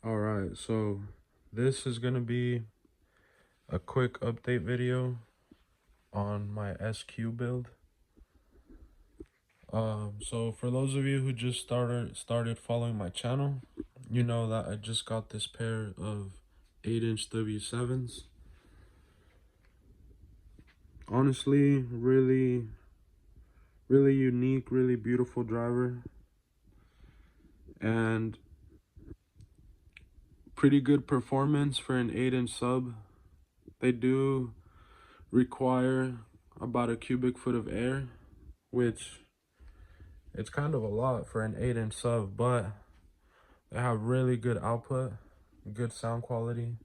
All right, so this is gonna be a quick update video on my SQ build. So for those of you who just started following my channel, you know that I just got this pair of 8-inch W7s. Honestly, really unique, really beautiful driver, and pretty good performance for an 8-inch sub. They do require about a cubic foot of air, which it's kind of a lot for an 8-inch sub, but they have really good output, good sound quality,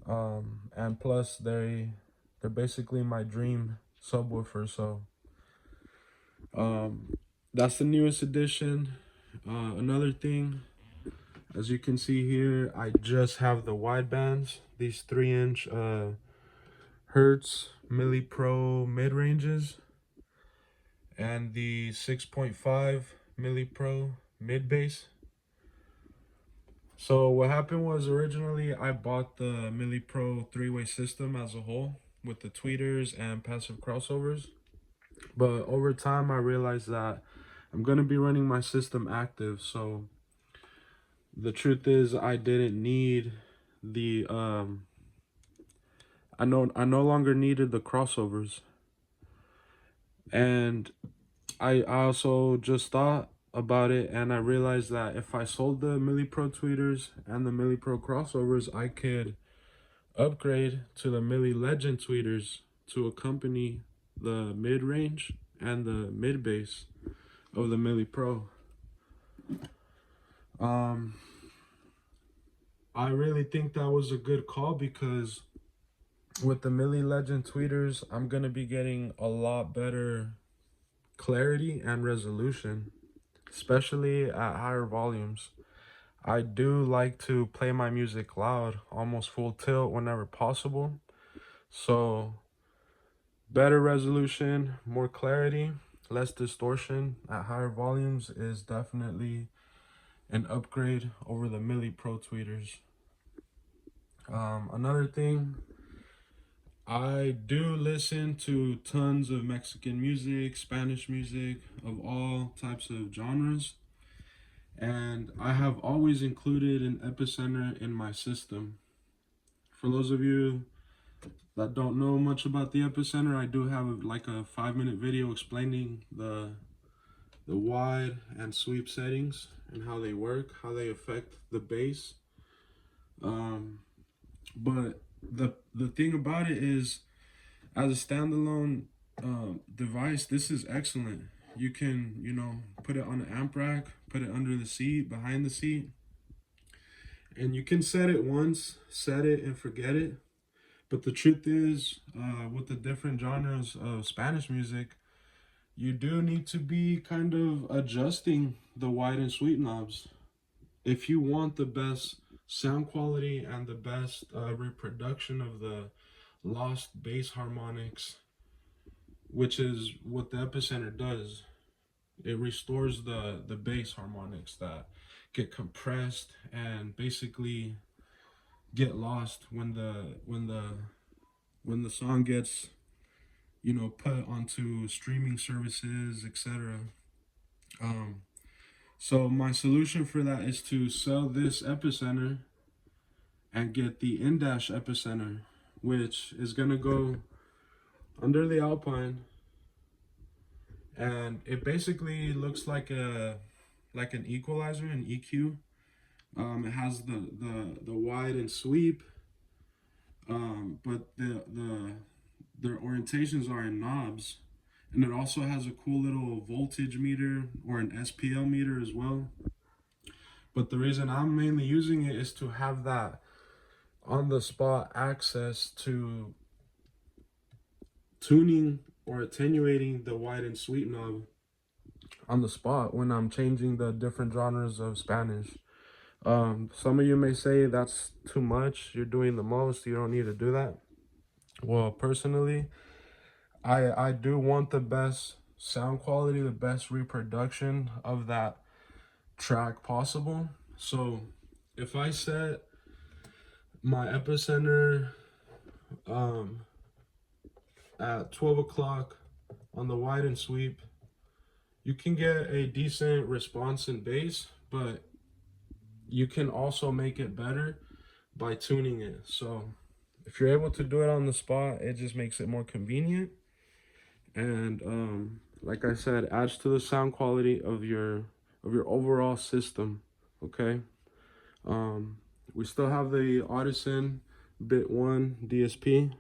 and plus they're basically my dream subwoofer. So that's the newest addition. Another thing, as you can see here, I just have the widebands, these 3-inch Hertz Milli Pro mid ranges, and the 6.5 Milli Pro mid bass. So what happened was, originally I bought the Milli Pro 3-way system as a whole with the tweeters and passive crossovers. But over time I realized that I'm going to be running my system active. So the truth is I didn't need the I no longer needed the crossovers. And I also just thought about it, and I realized that if I sold the Milli Pro tweeters and the Milli Pro crossovers, I could upgrade to the Milli Legend tweeters to accompany the mid-range and the mid-bass of the Milli Pro. I really think that was a good call, because with the Milli Legend tweeters, I'm going to be getting a lot better clarity and resolution, especially at higher volumes. I do like to play my music loud, almost full tilt whenever possible. So better resolution, more clarity, less distortion at higher volumes is definitely an upgrade over the Milli Pro tweeters. Another thing, I do listen to tons of Mexican music, Spanish music, of all types of genres. And I have always included an Epicenter in my system. For those of you that don't know much about the Epicenter, I do have like a 5-minute video explaining the wide and sweep settings and how they work, how they affect the bass. But the thing about it is, as a standalone device, this is excellent. You can, put it on an amp rack, put it under the seat, behind the seat, and you can set it once, set it and forget it. But the truth is, with the different genres of Spanish music, you do need to be kind of adjusting the wide and sweep knobs if you want the best sound quality and the best reproduction of the lost bass harmonics, which is what the Epicenter does. It restores the bass harmonics that get compressed and basically get lost when the song gets, put onto streaming services, etc. So my solution for that is to sell this Epicenter and get the in-dash Epicenter, which is gonna go under the Alpine, and it basically looks like an equalizer, an EQ. It has the wide and sweep, but their orientations are in knobs, and it also has a cool little voltage meter, or an SPL meter as well. But the reason I'm mainly using it is to have that on the spot access to tuning or attenuating the wide and sweep knob on the spot when I'm changing the different genres of Spanish. Some of you may say that's too much, you're doing the most, you don't need to do that. Well, personally, I do want the best sound quality, the best reproduction of that track possible. So if I set my epicenter at 12 o'clock on the wide and sweep, you can get a decent response in bass, but you can also make it better by tuning it. So if you're able to do it on the spot, it just makes it more convenient. And like I said, adds to the sound quality of your overall system. Okay. We still have the Audison Bit 1 DSP.